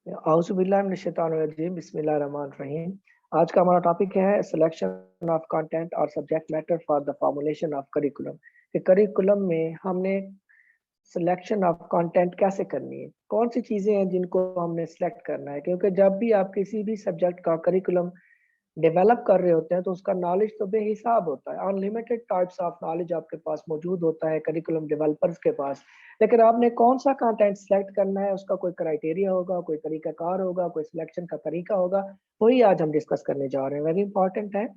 औज़ुबिल्लाहिमिनश्शैतानिर्रजीम, बिस्मिल्लाहिर्रहमानिर्रहीम। आज का हमारा टॉपिक है सिलेक्शन ऑफ कंटेंट और subject matter for the formulation of curriculum. कि करिकुलम में हमने सिलेक्शन ऑफ कंटेंट कैसे करनी है, कौन सी चीज़ें हैं जिनको हमने सिलेक्ट करना है, क्योंकि जब भी आप किसी भी सब्जेक्ट का करिकुलम डेवलप कर रहे होते हैं तो उसका नॉलेज तो बेहिसाब होता है। अनलिमिटेड टाइप्स ऑफ नॉलेज आपके पास मौजूद होता है करिकुलम डेवलपर्स के पास। लेकिन आपने कौन सा कंटेंट सेलेक्ट करना है, उसका कोई क्राइटेरिया होगा, कोई तरीकाकार होगा, कोई सिलेक्शन का तरीका होगा, वही आज हम डिस्कस करने जा रहे हैं। वेरी इंपॉर्टेंट है।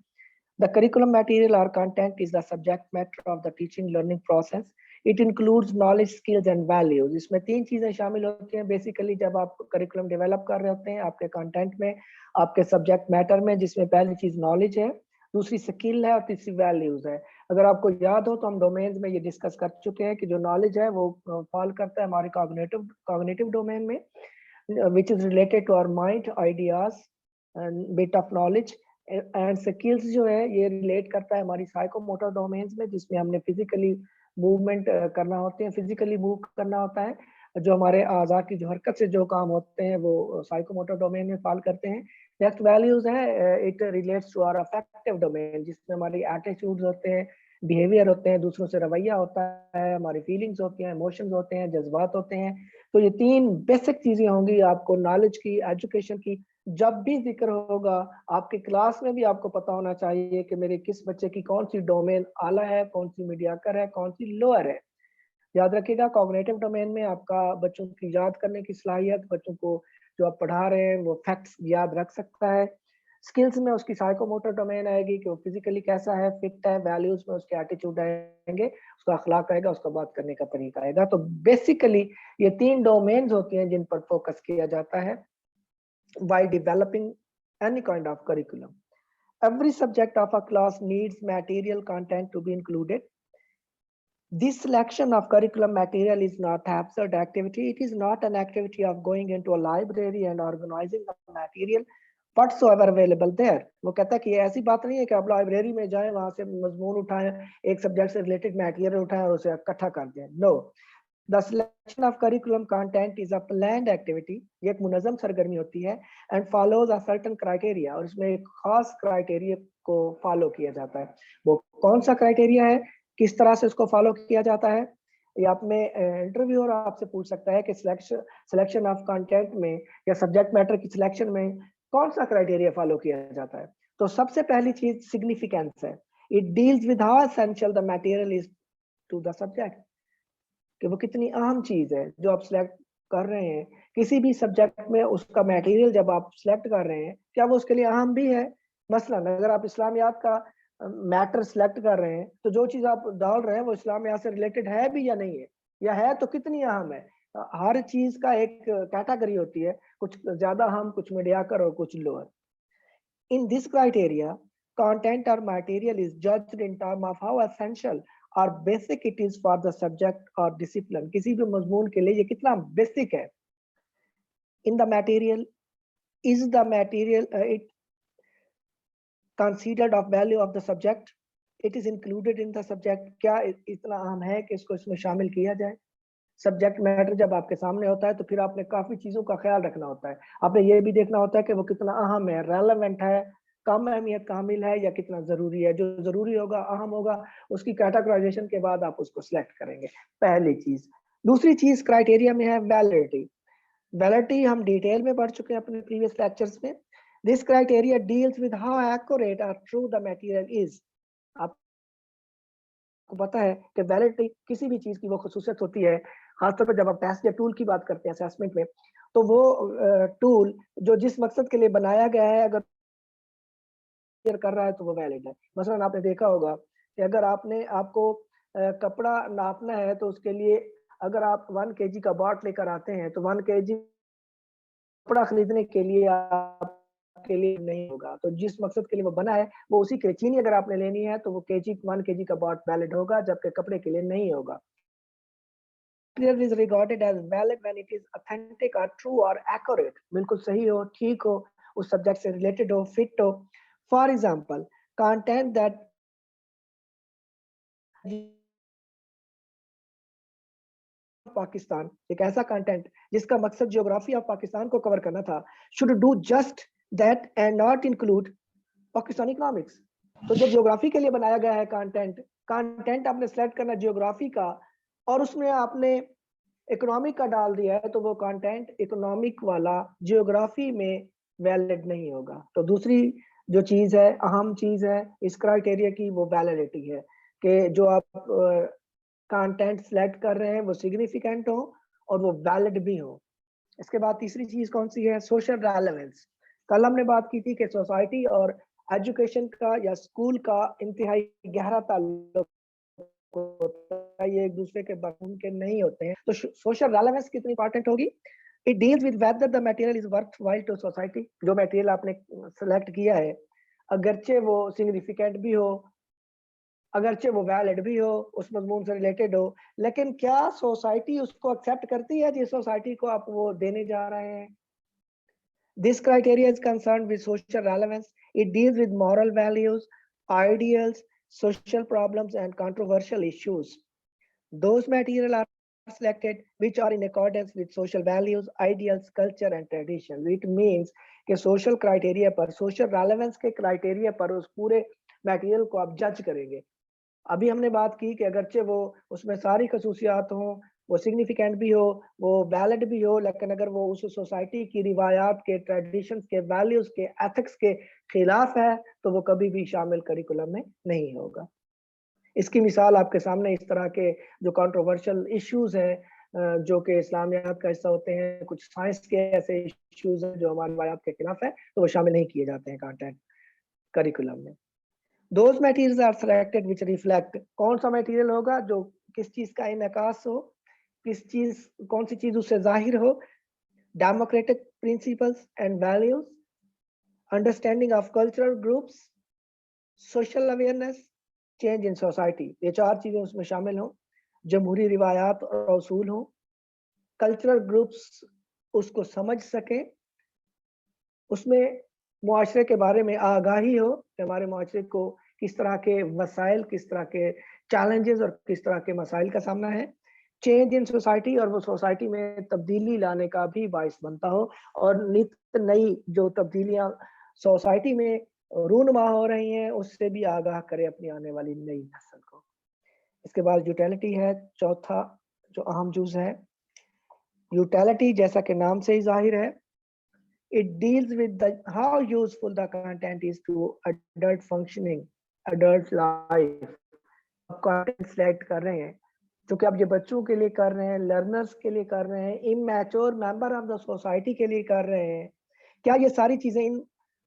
The curriculum material or content is the subject matter of the teaching learning process. It includes knowledge, skills and values. इसमें तीन चीजें शामिल होती हैं बेसिकली जब आप करिकुलम डेवलप कर रहे होते हैं आपके कंटेंट में, आपके सब्जेक्ट मैटर में, जिसमें पहली चीज नॉलेज है, दूसरी स्किल है और तीसरी वैल्यूज है। अगर आपको याद हो तो हम डोमेन्स में ये डिस्कस कर चुके हैं कि जो नॉलेज है वो फॉल करता है हमारे कॉग्निटिव डोमेन में, which is related to our mind, ideas and bit of knowledge। And skills जो है ये रिलेट करता है हमारी साइकोमोटर डोमेन्स में, जिसमें हमने फिजिकली मूवमेंट करना होते हैं, फिजिकली मूव करना होता है। जो हमारे आज़ा की जो हरकत से जो काम होते हैं वो साइकोमोटर डोमेन में फॉल करते हैं। नेक्स्ट वैल्यूज है, it relates to our affective domain, जिसमें हमारी एटीट्यूड्स होते हैं, बिहेवियर होते हैं, दूसरों से रवैया होता है, हमारी फीलिंग्स होती हैं, इमोशंस होते हैं, जज्बात होते हैं। तो ये तीन बेसिक चीजें होंगी आपको नॉलेज की, एजुकेशन की। जब भी जिक्र होगा आपकी क्लास में भी आपको पता होना चाहिए कि मेरे किस बच्चे की कौन सी डोमेन आला है, कौन सी मीडियाकर है, कौन सी लोअर है। याद रखिएगा कॉग्निटिव डोमेन में आपका बच्चों की याद करने की सलाहियत, बच्चों को जो आप पढ़ा रहे हैं वो फैक्ट्स याद रख सकता है। स्किल्स में उसकी साइकोमोटर डोमेन आएगी कि वो फिजिकली कैसा है, फिट है। वैल्यूज में उसके एटीट्यूड आएंगे, उसका अखलाक आएगा, उसका बात करने का तरीका आएगा। तो बेसिकली ये तीन डोमेन्स होती हैं जिन पर फोकस किया जाता है while developing any kind of curriculum. Every subject of a class needs material content to be included. This selection of curriculum material is not absurd activity. It is not an activity of going into a library and organizing the material whatsoever available there. वो कहता है कि ये ऐसी बात नहीं है कि आप लाइब्रेरी में जाएं, वहां से मजमून उठाएं, एक सब्जेक्ट से रिलेटेड मटेरियल उठाएं और उसे इकट्ठा कर दें। No, the selection of curriculum content is a planned activity. ये एक मुनज़्ज़म सरगर्मी होती है and follows a certain criteria, और इसमें एक खास क्राइटेरिया को फॉलो किया जाता है। वो कौन सा क्राइटेरिया है, किस तरह से उसको फॉलो किया जाता है, ये आप में इंटरव्यूअर आपसे पूछ सकता है कि सिलेक्शन ऑफ कंटेंट में या सब्जेक्ट मैटर की सिलेक्शन में कौन सा क्राइटेरिया फॉलो किया जाता है। तो सबसे पहली चीज सिग्निफिकेंस है। It deals with how essential the material is to the subject, कि वो कितनी अहम चीज है जो आप सिलेक्ट कर रहे हैं। किसी भी सब्जेक्ट में उसका मटेरियल जब आप सिलेक्ट कर रहे हैं, क्या वो उसके लिए अहम भी है। मसलन अगर आप इस्लामियात का मैटर सिलेक्ट कर रहे हैं तो जो चीज आप डाल रहे हैं वो इस्लामियात से रिलेटेड है भी या नहीं है, या है तो कितनी अहम है। हर चीज का एक कैटेगरी होती है, कुछ ज्यादा अहम, कुछ मीडियाकर और कुछ lower. In this criteria, content or material is judged in terms of how essential or basic it is for the subject or discipline. किसी भी मजमून के लिए ये कितना बेसिक है। In the material, is the material it considered of value of the subject? It is included in the subject. क्या इतना अहम है कि इसको इसमें शामिल किया जाए। सब्जेक्ट मैटर जब आपके सामने होता है तो फिर आपने काफी चीजों का ख्याल रखना होता है। आपने ये भी देखना होता है कि वो कितना अहम है, रेलेवेंट है, कम अहमियत का हामिल है या कितना जरूरी है। जो जरूरी होगा, अहम होगा, उसकी कैटेगराइजेशन के बाद आप उसको सिलेक्ट करेंगे, पहली चीज। दूसरी चीज क्राइटेरिया में है वैलिडिटी। वैलिडिटी हम डिटेल में पढ़ चुके हैं अपने प्रीवियस लेक्चर्स में। This criteria deals with how accurate और ट्रू द मटेरियल इज। आपको पता है कि वैलिडिटी किसी भी चीज की वो खसूसियत होती है, खासतौर पर जब आप टेस्ट या टूल की बात करते हैं असेसमेंट में, तो वो टूल जो जिस मकसद के लिए बनाया गया है अगर कर रहा है तो वो वैलिड है। मसलन आपने देखा होगा कि अगर आपको कपड़ा नापना है तो उसके लिए अगर आप 1 केजी का बाट लेकर आते हैं तो 1 केजी कपड़ा खरीदने के लिए आपके लिए नहीं होगा। तो जिस मकसद के लिए वो बना है वो उसी के चीनी अगर आपने लेनी है तो वो 1 केजी का बाट वैलिड होगा, जबकि कपड़े के लिए नहीं होगा। Material is regarded as valid when it is authentic or true or accurate, बिल्कुल सही हो, ठीक हो, उस सब्जेक्ट से रिलेटेड हो, फिट हो। For example, content that Pakistan, एक ऐसा कंटेंट जिसका मकसद ज्योग्राफी ऑफ पाकिस्तान को कवर करना था, should do just that and not include Pakistan economics. तो जो ज्योग्राफी के लिए बनाया गया है कंटेंट आपने सेलेक्ट करना ज्योग्राफी का और उसमें आपने इकोनॉमिक का डाल दिया है, तो वो कंटेंट इकोनॉमिक वाला ज्योग्राफी में वैलिड नहीं होगा। तो दूसरी जो चीज है, अहम चीज है इस क्राइटेरिया की, वो वैलिडिटी है कि जो आप कंटेंट सेलेक्ट कर रहे हैं वो सिग्निफिकेंट हो और वो वैलिड भी हो। इसके बाद तीसरी चीज कौन सी है? Social relevance. कल हमने बात की थी कि सोसाइटी और एजुकेशन का या स्कूल का इंतहाई गहरा ताल्लुक होता है, ये एक दूसरे के बरकून के नहीं होते हैं। तो सोशल रेलेवेंस कितनी इंपॉर्टेंट होगी? It deals with whether the material is worthwhile to society. जो मटेरियल आपने सेलेक्ट किया है, अगरचे वो सिग्निफिकेंट भी हो, अगरचे वो वैलिड भी हो, उस मजमून से रिलेटेड हो, लेकिन क्या सोसाइटी उसको एक्सेप्ट करती है जिस सोसाइटी को आप वो देने जा रहे हैं? This criteria is concerned with social relevance. It deals with moral values, ideals, social problems, and controversial issues. Those material are selected which are in accordance with social values, ideals, culture, and tradition. It means कि social criteria पर, social relevance के criteria पर उस पूरे material को आप judge करेंगे। अभी हमने बात की कि अगरचे वो उसमें सारी खसूसियात हों, वो सिग्निफिकेंट भी हो, वो वैलिड भी हो, लेकिन अगर वो उस सोसाइटी की रिवायात के, ट्रेडिशंस के, वैल्यूज के, एथिक्स के खिलाफ है, तो वो कभी भी शामिल करिकुलम में नहीं होगा। इसकी मिसाल आपके सामने इस तरह के जो कंट्रोवर्शियल इश्यूज हैं जो कि इस्लामियात का हिस्सा होते हैं, कुछ साइंस के ऐसे इश्यूज हैं जो हमारी रिवायात के खिलाफ है, तो वो शामिल नहीं किए जाते हैं कंटेंट करिकुलम में। Those materials are selected which reflect, कौन सा मटेरियल होगा जो किस चीज का इनकास हो, किस चीज, कौन सी चीज उससे जाहिर हो? Democratic principles and values, understanding of cultural groups, social awareness, change in society. ये चार चीजें उसमें शामिल हो, जमहूरी रिवायात और उसूल हो, कल्चरल ग्रुप्स उसको समझ सके, उसमें मुआशरे के बारे में आगाही हो कि हमारे मुआशरे को किस तरह के वसाइल, किस तरह के चैलेंजेस और किस तरह के मसाइल का सामना है, चेंज इन सोसाइटी, और वो सोसाइटी में तब्दीली लाने का भी बाइस बनता हो, और नित्य नई जो तब्दीलियां सोसाइटी में रूनुमा हो रही हैं उससे भी आगाह करे अपनी आने वाली नई नस्ल को। इसके बाद यूटिलिटी है, चौथा जो अहम जुज है। यूटिलिटी जैसा कि नाम से ही जाहिर है, it deals with the how useful the content is to adult functioning, adult life। आप कंटेंट सेलेक्ट कर रहे हैं जो कि आप ये बच्चों के लिए कर रहे हैं, लर्नर्स के लिए कर रहे हैं, immature member of the society के लिए कर रहे हैं। क्या ये सारी चीजें इन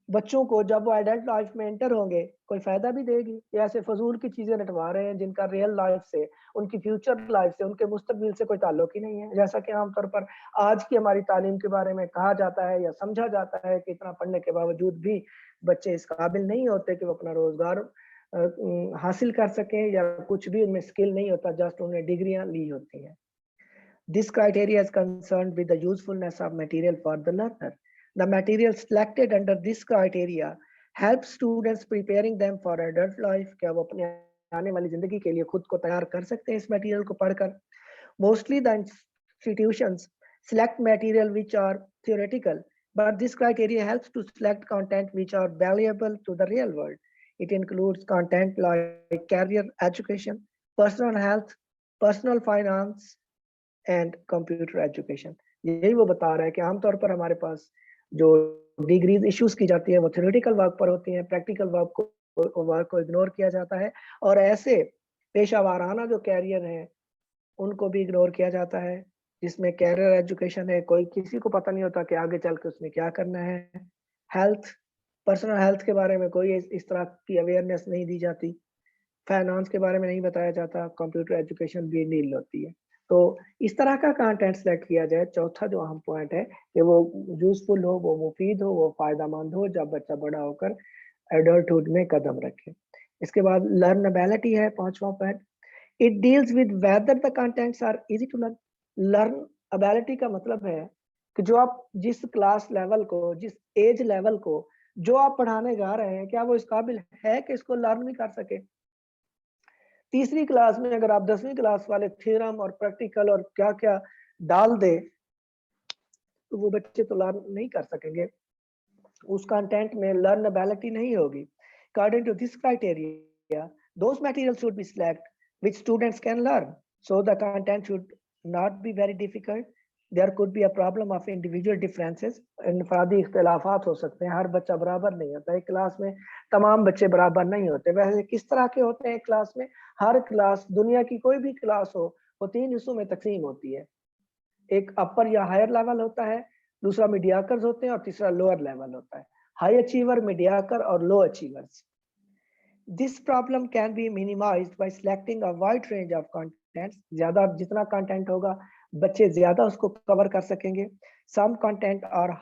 बच्चों को जब वो एडल्ट लाइफ में एंटर होंगे कोई फायदा भी देगी, या ऐसे फजूल की चीजें रटवा रहे हैं जिनका रियल लाइफ से, उनकी फ्यूचर लाइफ से, उनके मुस्तकबिल से कोई ताल्लुक ही नहीं है? जैसा कि आमतौर पर आज की हमारी तालीम के बारे में कहा जाता है या समझा जाता है कि इतना पढ़ने के बावजूद भी बच्चे इस काबिल नहीं होते कि वो अपना रोजगार हासिल कर सकें, या कुछ भी उनमें स्किल नहीं होता, जस्ट उन्हें डिग्रियां ली होती हैं। This criteria is concerned with the usefulness of material for the learner. The material selected under this criteria helps students preparing them for adult life। क्या वो अपने आने वाली जिंदगी के लिए खुद को तैयार कर सकते हैं इस मटेरियल को पढ़कर? Mostly the institutions select material which are theoretical, but this criteria helps to select content which are valuable to the real world. It includes content like career education, personal health, personal finance, and computer education. यही वो बता रहा है कि आमतौर पर हमारे पास जो डिग्रीज इश्यूज की जाती है वो थ्योरेटिकल वर्क पर होती हैं, प्रैक्टिकल वर्क को इग्नोर किया जाता है, और ऐसे पेशा वाराना जो कैरियर हैं उनको भी इग्नोर किया जाता है, जिसमें कैरियर एजुकेशन है, कोई किसी को पता नहीं होता कि आगे चल के उसने क्या करना है। हेल्थ, पर्सनल हेल्थ के बारे में कोई इस तरह की अवेयरनेस नहीं दी जाती, फाइनेंस के बारे में नहीं बताया जाता, कंप्यूटर एजुकेशन भी नील होती है। तो इस तरह का कंटेंट सेलेक्ट किया जाए। चौथा जो अहम पॉइंट है कि वो यूजफुल हो, वो मुफीद हो, वो फायदामंद हो जब बच्चा बड़ा होकर एडल्टहुड में कदम रखे। इसके बाद लर्नएबिलिटी है, पांचवा point. It deals with whether the contents are easy to learn. Learnability का मतलब है कि जो आप जिस क्लास लेवल को, जिस एज लेवल को जो आप पढ़ाने जा रहे हैं, क्या वो इस काबिल है कि इसको लर्न भी कर सके? तीसरी क्लास में अगर आप 10वीं क्लास वाले थ्योरम और प्रैक्टिकल और क्या-क्या डाल दे, तो वो बच्चे तो लर्न नहीं कर सकेंगे। उस कंटेंट में लर्नेबिलिटी नहीं होगी। According to this criteria, those materials should be selected which students can learn. So the content should not be very difficult. There could be a problem of individual differences. इनफरादी इख्तिलाफात हो सकते हैं, हर बच्चा बराबर नहीं होता। एक क्लास में तमाम बच्चे बराबर नहीं होते। वैसे किस तरह के होते हैं क्लास में? हर क्लास, दुनिया की कोई भी क्लास हो, वो 3 हिस्सों में तकसीम होती है। एक अपर या हायर लेवल होता है, दूसरा मीडियाकर्स होते हैं और तीसरा लोअर लेवल होता है। हाई अचीवर, मीडियाकर और low achievers. This problem can be minimized by selecting a wide range of contents. ज्यादा जितना कंटेंट होगा, बच्चे ज्यादा उसको कवर कर सकेंगे। Some content are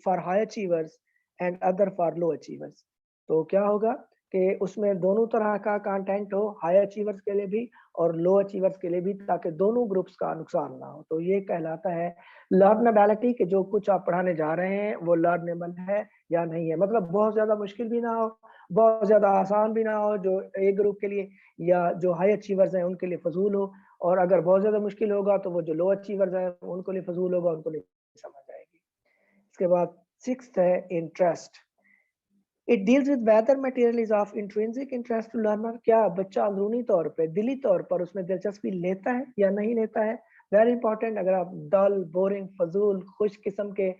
for high achievers and other for low achievers. तो क्या होगा कि उसमें दोनों तरह का कंटेंट हो, हाई अचीवर्स के लिए भी और लो अचीवर्स के लिए भी, ताकि दोनों ग्रुप्स का नुकसान ना हो। तो ये कहलाता है लर्नेबिलिटी, कि जो कुछ आप पढ़ाने जा रहे हैं वो लर्नेबल है या नहीं है। मतलब बहुत ज्यादा मुश्किल भी ना हो, बहुत ज्यादा आसान भी ना हो जो ए ग्रुप के लिए या जो हाई अचीवर्स हैं उनके लिए फजूल हो, और अगर बहुत ज्यादा मुश्किल होगा तो वो जो लो अचीवर्स हैं उनको लिए फजूल होगा, उनको नहीं समझ आएगी। इसके बाद सिक्स्थ है interest. It deals with whether material is of intrinsic interest to learner. क्या बच्चा अंदरूनी तौर पे, दिली तौर पर उसमें दिलचस्पी लेता है या नहीं लेता है। Very important. अगर आप डल, बोरिंग, फजूल, खुश किस्म के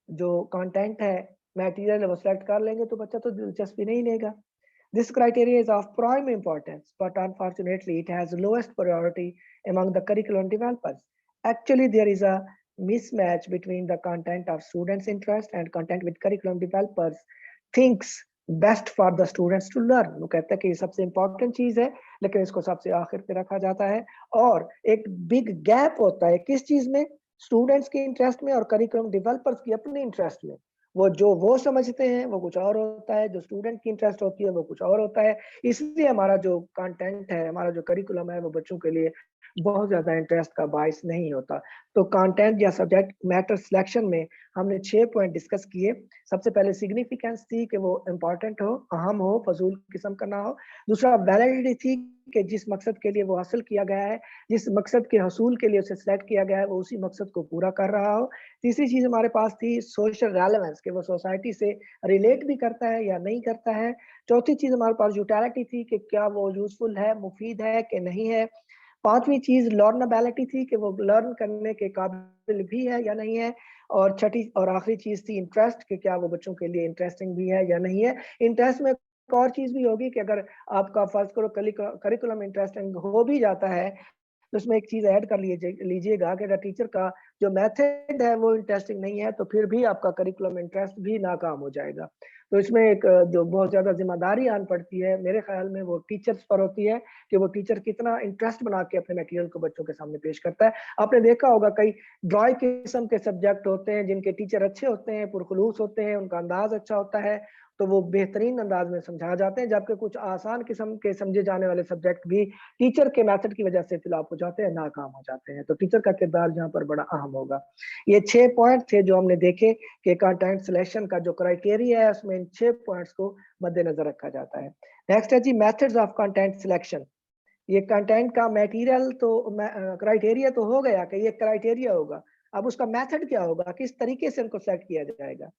जो कंटेंट है, मटेरियल वो सेलेक्ट कर लेंगे तो बच्चा तो दिलचस्पी नहीं लेगा। This criteria is of prime importance, but unfortunately it has lowest priority among the curriculum developers. Actually, there is a mismatch between the content of students' interest and content with curriculum developers thinks best for the students to learn. वो कहता है कि ये सबसे important चीज है, लेकिन इसको सबसे आखिर पे रखा जाता है। और एक big gap होता है किस चीज में? स्टूडेंट्स के इंटरेस्ट में और करिकुलम डेवलपर्स की अपने इंटरेस्ट में। वो समझते हैं वो कुछ और होता है, जो स्टूडेंट की इंटरेस्ट होती है वो कुछ और होता है। इसलिए हमारा जो कंटेंट है, हमारा जो करिकुलम है, वो बच्चों के लिए बहुत ज्यादा इंटरेस्ट का बायस नहीं होता। तो कंटेंट या सब्जेक्ट मैटर सिलेक्शन में हमने 6 पॉइंट डिस्कस किए। सबसे पहले सिग्निफिकेंस थी कि वो इम्पोर्टेंट हो, अहम हो, फजूल किस्म का ना हो। दूसरा वैलिडिटी थी कि जिस मकसद के लिए वो हासिल किया गया है, जिस मकसद के हसूल के लिए उसे सिलेक्ट किया गया है, वो उसी मकसद को पूरा कर रहा हो। तीसरी चीज हमारे पास थी सोशल रेलेवेंस, कि वो सोसाइटी से रिलेट भी करता है या नहीं करता है। चौथी चीज हमारे पास यूटिलिटी थी कि क्या वो यूजफुल है, मुफीद है कि नहीं है। पांचवी चीज लर्नेबिलिटी थी कि वो लर्न करने के काबिल भी है या नहीं है। और छठी और आखिरी चीज थी इंटरेस्ट, कि क्या वो बच्चों के लिए इंटरेस्टिंग भी है या नहीं है। इंटरेस्ट में एक और चीज भी होगी कि अगर आपका फर्ज करो करिकुलम इंटरेस्टिंग हो भी जाता है, तो उसमें एक चीज ऐड कर लीजिएगा कि अगर टीचर का जो मेथड है वो इंटरेस्टिंग नहीं है, तो फिर भी आपका करिकुलम इंटरेस्ट भी नाकाम हो जाएगा। तो इसमें एक जो बहुत ज्यादा जिम्मेदारी आन पड़ती है मेरे ख्याल में, वो टीचर्स पर होती है कि वो टीचर कितना इंटरेस्ट बना के अपने मटेरियल को बच्चों के सामने पेश करता है। आपने देखा होगा कई ड्राई किस्म के सब्जेक्ट होते हैं जिनके टीचर अच्छे होते हैं, पुरखलूस होते हैं, उनका अंदाज अच्छा होता है, तो वो बेहतरीन अंदाज में समझा जाते हैं। जबकि कुछ आसान किस्म के समझे जाने वाले सब्जेक्ट भी टीचर के मेथड की वजह से फिलहाल हो जाते हैं, नाकाम हो जाते हैं। तो टीचर का किरदार यहाँ पर बड़ा अहम होगा। ये 6 पॉइंट थे जो हमने देखे कि कंटेंट सिलेक्शन का जो क्राइटेरिया है उसमें इन 6 पॉइंट्स को मद्देनजर रखा जाता है। नेक्स्ट है जी मेथड्स ऑफ कंटेंट सिलेक्शन। ये कंटेंट का मटेरियल तो क्राइटेरिया तो हो गया कि ये क्राइटेरिया होगा। अब उसका मेथड क्या होगा, किस तरीके से उनको सेलेक्ट किया जाएगा।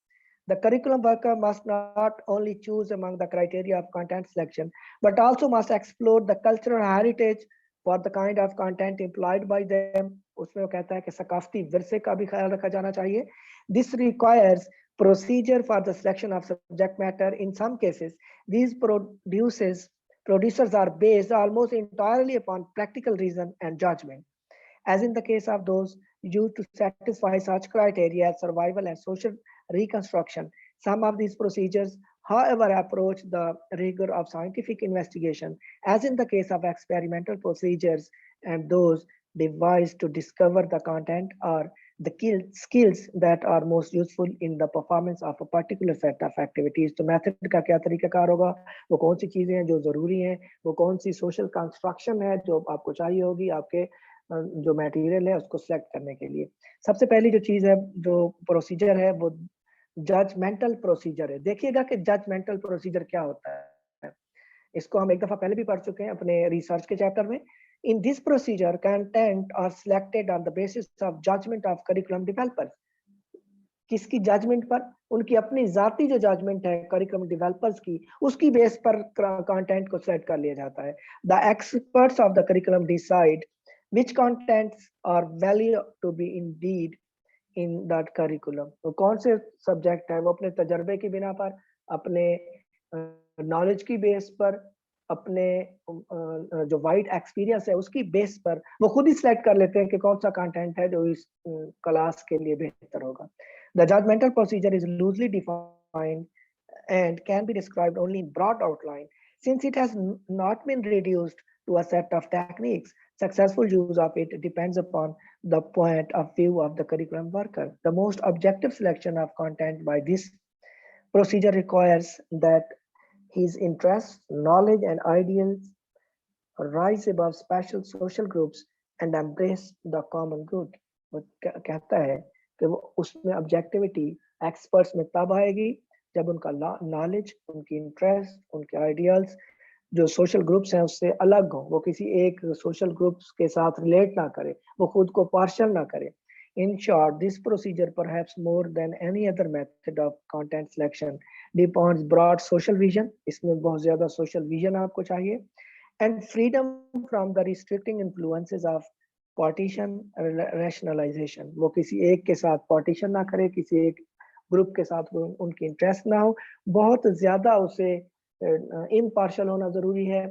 The curriculum worker must not only choose among the criteria of content selection, but also must explore the cultural heritage for the kind of content employed by them. उसमें वो कहता है कि सकाफती विरसे का भी ख्याल रखा जाना चाहिए। This requires procedure for the selection of subject matter. In some cases, these producers are based almost entirely upon practical reason and judgment. As in the case of those used to satisfy such criteria as survival and social reconstruction. Some of these procedures, however, approach the rigor of scientific investigation, as in the case of experimental procedures and those devised to discover the content or the skills that are most useful in the performance of a particular set of activities. तो method का क्या तरीकाकार होगा, वो कौन सी चीजें हैं जो जरूरी हैं, वो कौन सी सोशल कंस्ट्रक्शन है जो आपको चाहिए होगी आपके जो मटेरियल है उसको सेलेक्ट करने के लिए। सबसे पहली जो चीज है, जो प्रोसीजर है, वो जजमेंटल प्रोसीजर है। देखिएगा कि जजमेंटल प्रोसीजर क्या होता है। इसको हम एक दफा पहले भी पढ़ चुके हैं अपने रिसर्च के चैप्टर में। In this procedure content are selected on the basis of judgement of curriculum developers. किसकी जजमेंट पर? उनकी अपनी जाती जो जजमेंट है करिकुलम डेवलपर्स की, उसकी बेस पर कंटेंट को सिलेक्ट कर लिया जाता है। The experts of the curriculum decide which contents are value to be indeed in that curriculum। तो कौन से सब्जेक्ट है वो अपने तजर्बे की बिना पर, अपने नॉलेज की बेस पर, अपने जो वाइड एक्सपीरियंस है उसकी बेस पर वो खुद ही सिलेक्ट कर लेते हैं कि कौन सा कंटेंट है जो इस क्लास के लिए बेहतर होगा। The judgmental procedure is loosely defined and can be described only in broad outline since it has not been reduced to a set of techniques. Successful use of it depends upon the point of view of the curriculum worker. The most objective selection of content by this procedure requires that his interests, knowledge, and ideals rise above special social groups and embrace the common good। वो कहता है कि वो उसमें objectivity experts में तब आएगी जब उनका नॉलेज, उनकी इंटरेस्ट, उनके आइडियल्स जो सोशल ग्रुप्स हैं उससे अलग हो, वो किसी एक सोशल ग्रुप्स के साथ रिलेट ना करे, वो खुद को पार्शल ना करे। In short, this procedure, perhaps more than any other method of content selection, depends broad social vision। इसमें बहुत ज्यादा social vision आपको चाहिए, and freedom from the restricting influences of partition rationalization। वो किसी एक के साथ पार्टीशन ना करे, किसी एक ग्रुप के साथ उनकी इंटरेस्ट ना हो, बहुत ज्यादा उसे इम्पार्शल होना जरूरी है,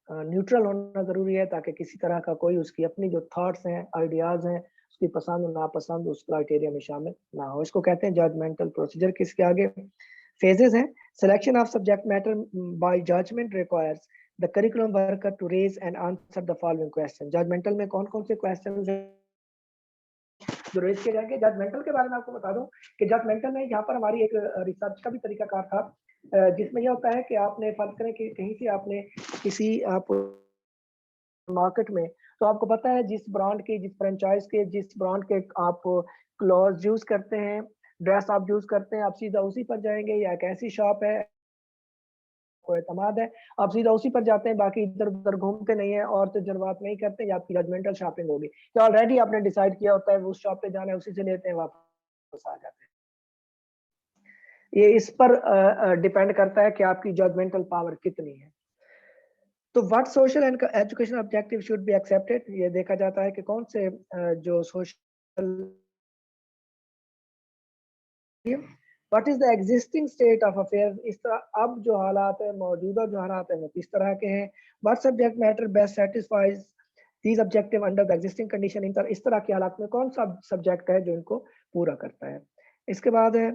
न्यूट्रल होना जरूरी है, ताकि किसी तरह का कोई उसकी अपनी जो थॉट्स हैं, आइडियाज हैं, उसकी पसंद और नापसंद उस क्राइटेरिया में शामिल ना हो। इसको कहते हैं जजमेंटल प्रोसीजर। किसके आगे फेजेस हैं? Selection of subject matter by judgement requires the curriculum worker to raise and answer the following question. Judgemental में कौन कौन से क्वेश्चन जो रेज किए जाएंगे? जजमेंटल के बारे में आपको बता दूं कि जजमेंटल में यहाँ पर हमारी एक रिसर्च का भी तरीकाकार था, जिसमें यह होता है कि आपने फर्ज करें कि कहीं से आपने किसी आप मार्केट में, तो आपको पता है जिस ब्रांड के, जिस फ्रेंचाइज के, जिस ब्रांड के आप क्लॉथ यूज करते हैं, ड्रेस आप यूज करते हैं, आप सीधा उसी पर जाएंगे, या एक ऐसी शॉप है को एतमाद है आप सीधा उसी पर जाते हैं, बाकी इधर उधर घूमते नहीं है और तजर्बात नहीं करते, या आपकी जजमेंटल शॉपिंग होगी कि ऑलरेडी आपने डिसाइड किया होता है उस शॉप पे जाना है, उसी से लेते हैं, वापस आ जाते हैं। ये इस पर डिपेंड करता है कि आपकी जजमेंटल पावर कितनी है। तो what social and education objective should be accepted, ये देखा जाता है कि कौन से जो social, what is the existing state of affair, इस तरह अब जो हालात है, मौजूदा जो हालात है वो किस तरह के हैं। What subject matter best satisfies these objective under the existing condition, इस तरह के हालात में कौन सा सब्जेक्ट है जो इनको पूरा करता है। इसके बाद है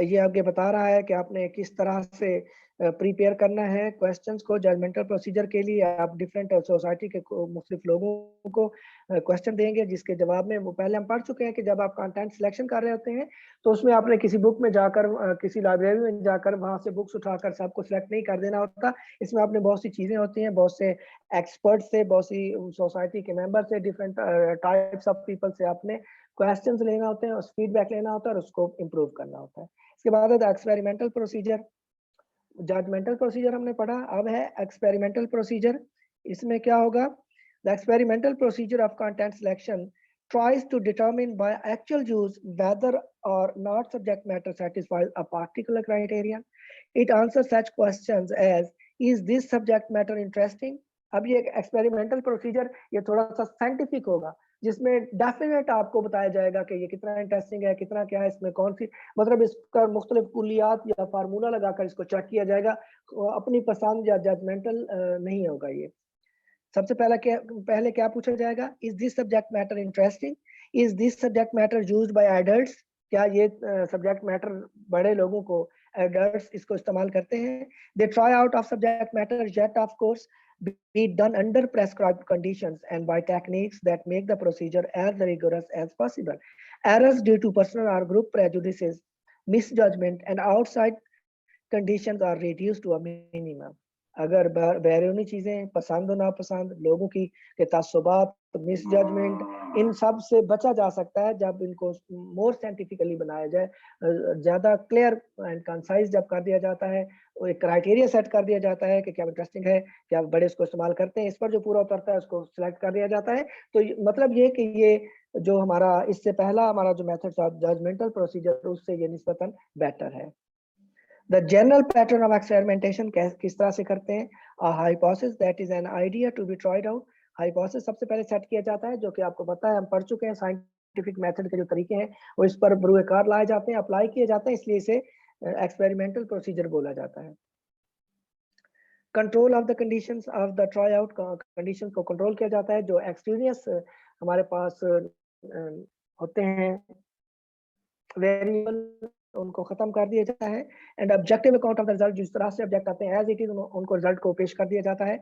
ये आगे बता रहा है कि आपने किस तरह से प्रिपेयर करना है क्वेश्चंस को जजमेंटल प्रोसीजर के लिए। आप डिफरेंट सोसाइटी के मुख्तलिफ लोगों को क्वेश्चन देंगे, जिसके जवाब में वो पहले हम पढ़ चुके हैं कि जब आप कंटेंट सिलेक्शन कर रहे होते हैं तो उसमें आपने किसी बुक में जाकर, किसी लाइब्रेरी में जाकर वहां से बुक्स उठाकर सबको सिलेक्ट नहीं कर देना होता। इसमें आपने बहुत सी चीजें होती हैं, बहुत से एक्सपर्ट से, बहुत सी सोसाइटी के मेंबर से, डिफरेंट टाइप्स ऑफ पीपल से आपने क्वेश्चंस लेना होते हैं, उस फीडबैक लेना होता है और उसको इम्प्रूव करना होता है। इसके बाद है एक्सपेरिमेंटल प्रोसीजर। जजमेंटल प्रोसीजर हमने पढ़ा, अब है एक्सपेरिमेंटल प्रोसीजर। इसमें क्या होगा? The experimental procedure of content selection tries to determine by actual use whether or not subject matter satisfies a particular criterion. It answers such questions as, is this subject matter interesting? अब ये experimental procedure ये थोड़ा सा scientific होगा, जिसमें definite आपको बताया जाएगा कि ये कितना इंटरेस्टिंग है, कितना क्या है, इसमें कौन सी, मतलब इसका मुख्तलिफ कुलियात या फार्मूला लगाकर इसको चेक किया जाएगा, अपनी पसंद या जजमेंटल नहीं होगा ये। सबसे पहले क्या पूछा जाएगा? Is this subject matter interesting? Is this subject matter used by adults? क्या ये सब्जेक्ट मैटर बड़े लोगों को, एडल्ट्स इसको इस्तेमाल करते हैं? They try out of subject matter yet of course be done under prescribed conditions and by techniques that make the procedure as rigorous as possible. Errors due to personal or group prejudices, misjudgment and outside conditions are reduced to a minimum. अगर बैरूनी चीजें, पसंद और नापसंद, लोगों की तसब्बुत, miss judgement, इन सब से बचा जा सकता है जब इनको मोर साइंटिफिकली बनाया जाए, ज्यादा क्लियर एंड कंसाइज जब कर दिया जाता है, एक क्राइटेरिया सेट कर दिया जाता है कि क्या इंटरेस्टिंग है, क्या बड़े इसको इस्तेमाल करते हैं, इस पर जो पूरा उतरता है उसको सिलेक्ट कर दिया जाता है। तो मतलब ये कि ये जो हमारा इससे पहला हमारा जो मेथड था जजमेंटल प्रोसीजर, उससे ये निस्बतन बेटर है। The general pattern of experimentation किस तरह से करते हैं? Hypothesis that is an idea to be tried out. Hypothesis सबसे पहले सेट किया जाता है, जो कि आपको पता है, हम पढ़ चुके हैं, साइंटिफिक मेथड के जो तरीके हैं वो इस पर बरूए कार लाए जाते हैं, अप्लाई किए जाते हैं, इसलिए इसे एक्सपेरिमेंटल प्रोसीजर बोला जाता है। Control of the conditions of the try out, condition को कंट्रोल किया जाता है जो एक्सपीरियंस हमारे पास होते हैं वेरिएबल, उनको खत्म कर दिया जाता है। And objective account of the result, जिस तरह से ऑब्जेक्ट आते हैं एज इट इज उनको रिजल्ट को पेश कर दिया जाता है।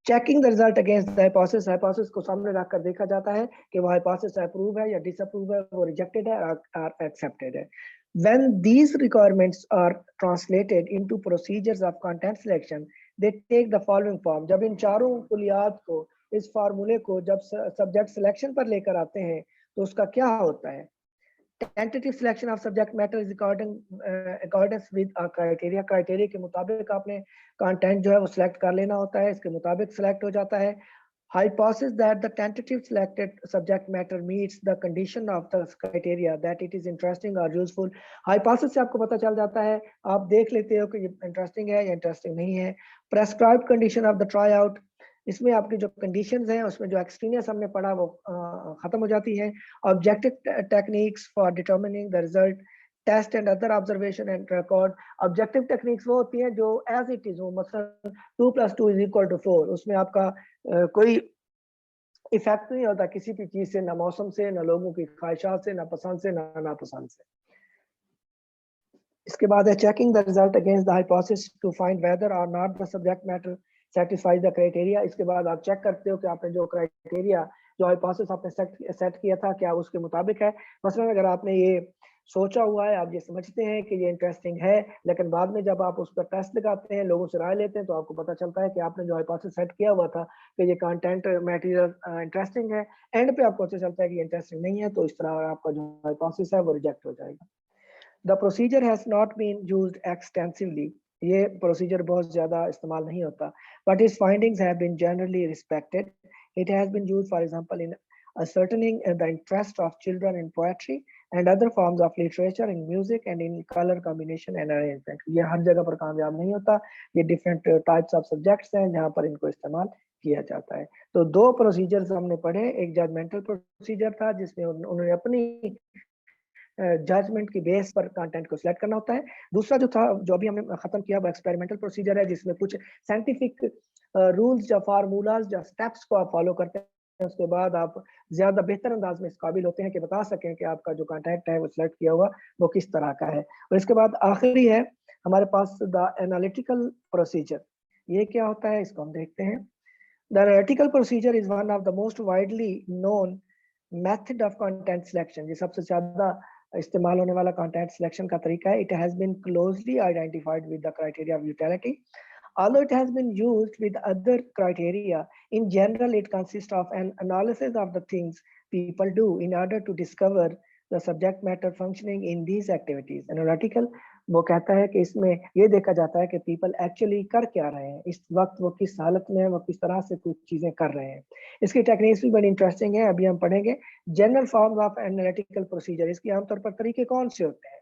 Checking the result against the hypothesis, hypothesis को सामने रखकर देखा जाता है कि वो हाइपोथेसिस अप्रूव है या डिसअप्रूव है, वो रिजेक्टेड है और एक्सेप्टेड है। When these requirements are translated into procedures of content selection, they take the following form. जब इन चारों कुलियात को, इस फार्मूले को जब सब्जेक्ट सिलेक्शन पर लेकर आते हैं तो उसका क्या होता है? Tentative selection of subject matter is according with criteria, criteria के मुताबिक आपने कंटेंट जो है वो सिलेक्ट कर लेना होता है, इसके मुताबिक सिलेक्ट हो जाता है। Hypothesis that the tentative selected subject matter meets the condition of the criteria that it is interesting or useful. Hypothesis से आपको पता चल जाता है, आप देख लेते हो कि ये इंटरेस्टिंग है या इंटरेस्टिंग नहीं है। Prescribed condition of the tryout, इसमें आपकी जो कंडीशंस हैं उसमें जो एक्सपीरियंस हमने पढ़ा वो खत्म हो जाती है। Objective techniques for determining the result, test and other observation and record. Objective techniques वो होती हैं जो एज इट इज हो, मतलब 2 + 2 = 4, उसमें आपका कोई इफेक्ट नहीं होता किसी भी चीज से, ना मौसम से, ना लोगों की ख्वाहिशात से, ना पसंद से, ना नापसंद से। इसके बाद है checking the result against the hypothesis to find whether or not the subject matter satisfies the criteria. इसके बाद आप चेक करते हो कि आपने जो क्राइटेरिया, जो हाइपोथेसिस आपने सेट किया था, क्या उसके मुताबिक है। मसलन अगर आपने ये सोचा हुआ है, आप ये समझते हैं कि ये इंटरेस्टिंग है, लेकिन बाद में जब आप उस पर टेस्ट लगाते हैं, लोगों से राय लेते हैं, तो आपको पता चलता है कि आपने जो हाइपोथेसिस सेट किया हुआ था कि ये कंटेंट मटेरियल इंटरेस्टिंग है, एंड पे आपको पता चलता है कि ये इंटरेस्टिंग नहीं है, तो इस तरह आपका जो हाइपोथेसिस है वो रिजेक्ट हो जाएगा। The procedure has not been used extensively. ये प्रोसीजर बहुत ज़्यादा इस्तेमाल नहीं होता, but its findings have been generally respected. It has been used, for example, in ascertaining the interest of children in poetry and other forms of literature, in music and in color combination and arrangement. ये हर जगह पर कामयाब नहीं होता, ये different types of subjects हैं जहाँ पर इनको इस्तेमाल किया जाता है। तो दो प्रोसीजर्स हमने पढ़े, एक जजमेंटल प्रोसीजर था जिसमें उन्होंने अपनी जजमेंट की बेस पर कंटेंट को सिलेक्ट करना होता है। दूसरा जो था, जो अभी हमने खत्म किया, वो एक्सपेरिमेंटल प्रोसीजर है, जिसमें कुछ साइंटिफिक रूल्स या फार्मूलाज या स्टेप्स को आप फॉलो करते हैं, उसके बाद आप ज्यादा बेहतर अंदाज में इस काबिल होते हैं कि बता सकें कि आपका जो कंटेंट है वो सिलेक्ट किया हुआ वो किस तरह का है। और इसके बाद आखिरी है हमारे पास द एनालिटिकल प्रोसीजर। ये क्या होता है, इसको हम देखते हैं। The analytical procedure is one of the most widely known method of content selection. ये सबसे ज्यादा इस्तेमाल होने वाला कंटेंट सिलेक्शन का तरीका है। It has been closely identified with the criteria of utility, although it has been used with other criteria. In general, it consists of an analysis of the things people do in order to discover the subject matter functioning in these activities. Analytical वो कहता है कि इसमें ये देखा जाता है कि people actually कर क्या रहे हैं, इस वक्त वो किस हालत में है, वो किस तरह से कुछ चीजें कर रहे हैं। इसकी टेक्निक्स भी बड़ी इंटरेस्टिंग है, अभी हम पढ़ेंगे। General forms of analytical procedure, इसके आमतौर पर तरीके कौन से होते हैं?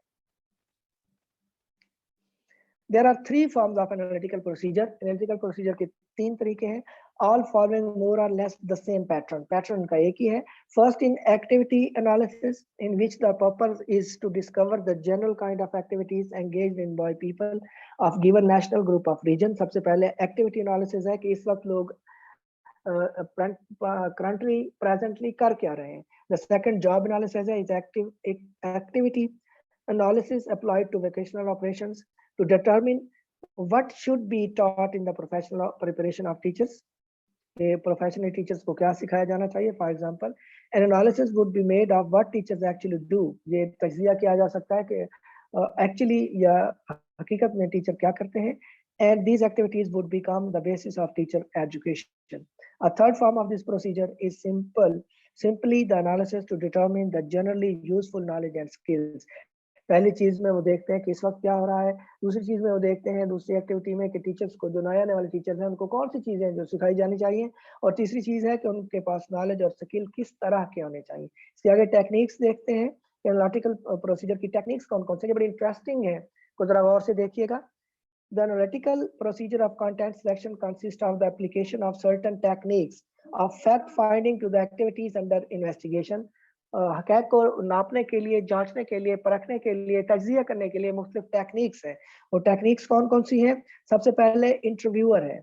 There are three forms of analytical procedure. Analytical procedure के तीन तरीके हैं, all following more or less the same pattern. Pattern का एक ही है। First, in activity analysis, in which the purpose is to discover the general kind of activities engaged in by people of given national group of region. सबसे पहले activity analysis है कि इस वक्त लोग currently presently कर क्या रहे हैं। The second, job analysis है, is activity analysis applied to vocational operations to determine what should be taught in the professional preparation of teachers. Professional teachers को क्या सिखाया जाना चाहिए? For example, an analysis would be made of what teachers actually do. ये तज्जिया किया जा सकता है कि actually या हकीकत में टीचर क्या करते हैं, and these activities would become the basis of teacher education. A third form of this procedure is simply the analysis to determine the generally useful knowledge and skills. पहली चीज में वो देखते हैं कि इस वक्त क्या हो रहा है, दूसरी चीज में वो देखते हैं दूसरी एक्टिविटी में कि टीचर्स को, जो नए आने वाले टीचर्स हैं उनको कौन सी चीजें हैं जो सिखाई जानी चाहिए, और तीसरी चीज है कि उनके पास नॉलेज और स्किल किस तरह के होने चाहिए। इसके आगे टेक्निक्स देखते हैं, एनालिटिकल प्रोसीजर की टेक्निक्स कौन कौन से, ये बड़ी इंटरेस्टिंग है, को जरा गौर से देखिएगा। The analytical procedure of content selection consists of the application of certain techniques of fact finding to the activities under investigation. हक़ाइक़ को नापने के लिए, जांचने के लिए, परखने के लिए, तज्ज़िया करने के लिए मुख्तलिफ टेक्निक्स हैं। वो टेक्निक्स कौन-कौन सी हैं? सबसे पहले इंटरव्यूअर है।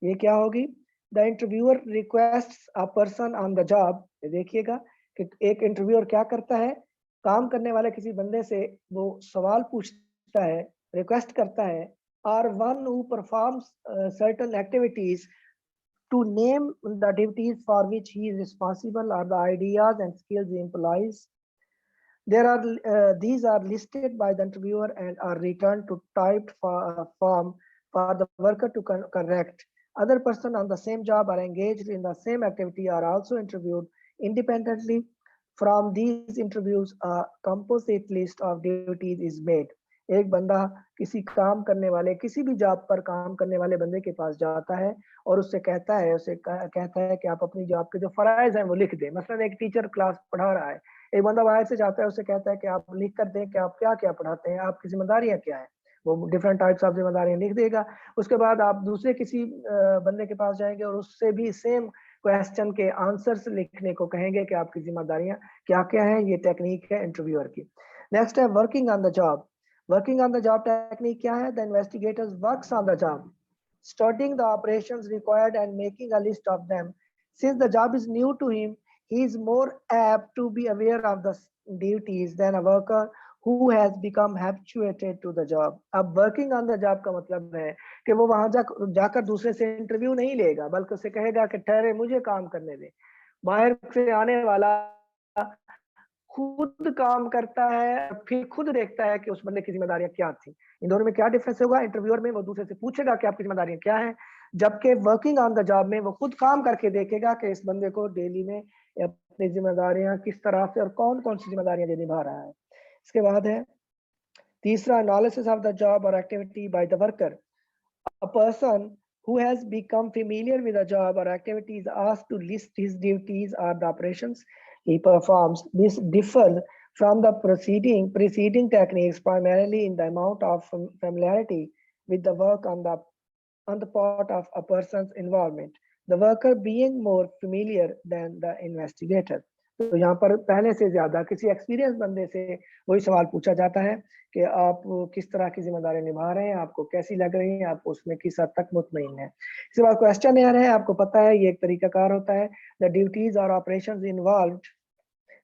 ये क्या होगी? The interviewer requests a person on the job. देखिएगा कि एक इंटरव्यूअर क्या करता है, काम करने वाले किसी बंदे से वो सवाल पूछता है, रिक्वेस्ट करता है, और one who performs certain activities to name the duties for which he is responsible or the ideas and skills he employs. These are listed by the interviewer and are returned to typed form for the worker to correct. Other persons on the same job or engaged in the same activity are also interviewed independently. From these interviews, a composite list of duties is made. एक बंदा किसी काम करने वाले, किसी भी job पर काम करने वाले बंदे के पास जाता है और उससे कहता है, कहता है कि आप अपनी जॉब के जो फराइज हैं वो लिख दें। मसलन एक टीचर क्लास पढ़ा रहा है, एक बंदा बाहर से जाता है, उससे कहता है कि आप लिख कर दें कि आप क्या-क्या पढ़ाते हैं, आपकी ज़िम्मेदारियाँ क्या हैं। वो डिफरेंट टाइप्स ऑफ ज़िम्मेदारियाँ लिख देगा। उसके बाद आप दूसरे किसी बंदे के पास जाएँगे और उससे भी सेम क्वेश्चन के आंसर्स लिखने को कहेंगे कि आपकी ज़िम्मेदारियाँ क्या-क्या हैं। ये टेक्निक है इंटरव्यूअर की। नेक्स्ट है working on the job. Working on the job technique क्या है? The investigators works on the job, studying the operations required and making a list of them. Since the job is new to him, he is more apt to be aware of the duties than a worker who has become habituated to the job. अब working on the job का मतलब है कि वो वहां जाकर दूसरे से इंटरव्यू नहीं लेगा, बल्कि उसे कहेगा कि ठहरे मुझे काम करने दे। बाहर से आने वाला खुद काम करता है, फिर खुद देखता है कि उस बंदे की ज़िम्मेदारियाँ क्या थी। इन दोनों में क्या डिफरेंस होगा? इंटरव्यूअर में वो दूसरे से पूछेगा कि आपकी ज़िम्मेदारियाँ क्या हैं, जबकि वर्किंग ऑन द जॉब में वो खुद काम करके देखेगा कि इस बंदे को डेली में अपनी ज़िम्मेदारियाँ किस तरह से और कौन-कौन सी ज़िम्मेदारियाँ ये निभा रहा है। इसके बाद है तीसरा, एनालिसिस ऑफ द जॉब और activity by the worker. A person who has become familiar with a job or activity is asked to list his duties or the operations he performs. This differs from the preceding techniques primarily in the amount of familiarity with the work on the part of a person's involvement, the worker being more familiar than the investigator. तो यहाँ पर पहले से ज्यादा किसी experience बंदे से वही सवाल पूछा जाता है कि आप किस तरह की जिम्मेदारी निभा रहे हैं, आपको कैसी लग रही है, आप उसमें किस हद तक मुतमईन है। इसके बाद क्वेश्चनएयर है, आपको पता है ये एक तरीकाकार होता है। द ड्यूटीज और ऑपरेशंस इन्वॉल्व्ड।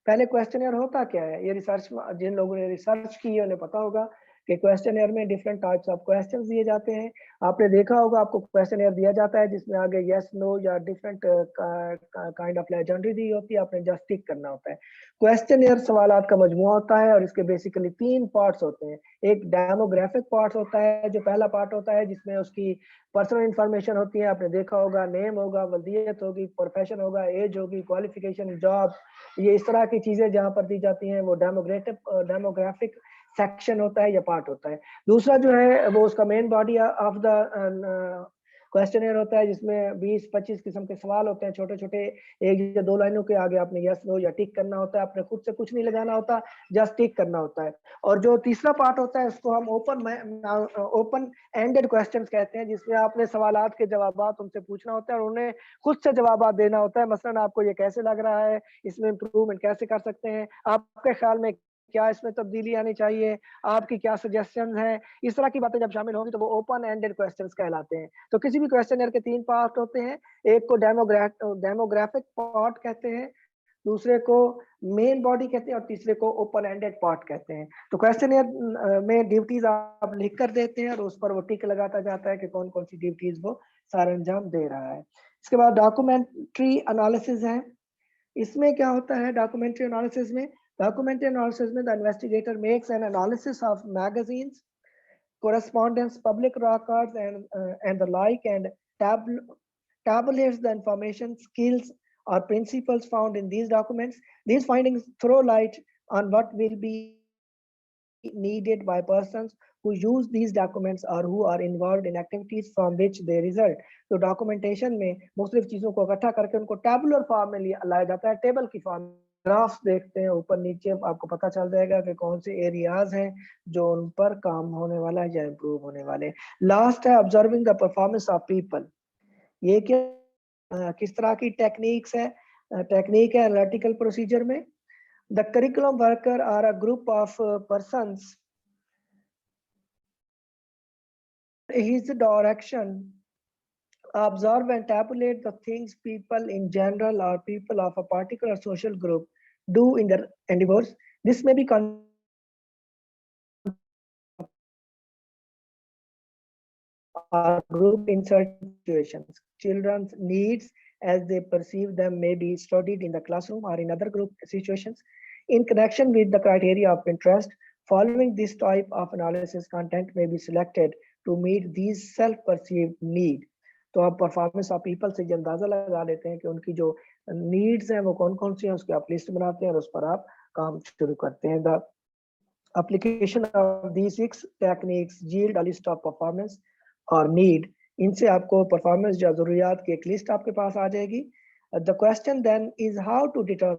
पहले क्वेश्चनएयर होता क्या है? ये रिसर्च, जिन लोगों ने रिसर्च की है उन्हें पता होगा कि क्वेश्चनएयर में डिफरेंट टाइप्स ऑफ क्वेश्चंस दिए जाते हैं। आपने देखा होगा आपको क्वेश्चनएयर दिया जाता है जिसमें आगे यस नो या डिफरेंट काइंड ऑफ लेजेंडरी दी होती है, आपने जस्ट टिक करना होता है। क्वेश्चनएयर सवालात का मजमुआ होता है और इसके बेसिकली 3 पार्ट्स होते हैं। एक डेमोग्राफिक पार्ट होता है, जो पहला पार्ट होता है जिसमें उसकी पर्सनल इंफॉर्मेशन होती है, आपने देखा होगा, नेम होगा, वल्दियत होगी, प्रोफेशन होगा, एज होगी, क्वालिफिकेशन, जॉब, ये इस तरह की चीजें जहां पर दी जाती हैं वो डेमोग्राफिक सेक्शन होता है या पार्ट होता है। दूसरा जो है वो उसका मेन बॉडी ऑफ द क्वेश्चनएयर होता है जिसमें 20-25 किस्म के सवाल होते हैं, छोटे-छोटे, 1 या 2 लाइनों के आगे आपने यस नो या टिक करना होता है, आपने खुद से कुछ नहीं लगाना होता, जस्ट टिक करना होता है। और जो तीसरा पार्ट होता है उसको हम ओपन एंडेड क्वेश्चंस कहते हैं, जिसमें आपने सवालात के जवाबात उनसे पूछना होता है और उन्हें खुद से जवाबात देना होता है। मसलन आपको ये कैसे लग रहा है, इसमें इम्प्रूवमेंट कैसे कर सकते हैं, आपके ख्याल में क्या इसमें तब्दीली आनी चाहिए, आपकी क्या सजेशन है, इस तरह की बातें जब शामिल होंगी तो वो ओपन एंडेड क्वेश्चंस कहलाते हैं। तो किसी भी क्वेश्चनएयर के 3 पार्ट होते हैं, एक को डेमोग्राफिक पार्ट कहते हैं, दूसरे को मेन बॉडी कहते हैं और तीसरे को ओपन एंडेड पार्ट कहते हैं। तो क्वेश्चनएयर में ड्यूटीज आप लिख कर देते हैं और उस पर वो टिक लगाता जाता है कि कौन-कौन सी ड्यूटीज वो सार अंजाम दे रहा है। इसके बाद डॉक्यूमेंट्री एनालिसिस है। इसमें क्या होता है डॉक्यूमेंट्री एनालिसिस में? डॉक्यूमेंट्री एनालिसिस में the investigator makes an analysis of magazines, correspondence, public records, and the like, and tabulates the information, skills, or principles found in these documents. These findings throw light on what will be needed by persons who use these documents or who are involved in activities from which they result. तो documentation में मुख्तलिफ चीजों को इकट्ठा करके उनको tabular form में लाया जाता है, टेबल की फॉर्म। ग्राफ्स देखते हैं ऊपर नीचे, आपको पता चल जाएगा कि कौन से एरियाज हैं जो उन पर काम होने वाला है या इम्प्रूव होने वाले। लास्ट है observing the performance of people. ये क्या किस तरह की टेक्निक्स है, टेक्निक है एनालिटिकल प्रोसीजर में। The curriculum worker are a group of persons. His direction, observe and tabulate the things people in general or people of a particular social group do in their endeavors. This may be grouped in certain situations. Children's needs as they perceive them may be studied in the classroom or in other group situations. In connection with the criteria of interest, following this type of analysis, content may be selected to meet these self-perceived need. तो आप performance of people से ये अंदाजा लगा लेते हैं कि उनकी जो नीड्स हैं वो कौन कौन सी हैं, उसकी आप लिस्ट बनाते हैं और उस पर आप काम शुरू करते हैं। The application of these 6 techniques yield a list of performance और नीड, इनसे आपको परफॉर्मेंस या जरूरियात की एक लिस्ट आपके पास आ जाएगी। The question then is how to determine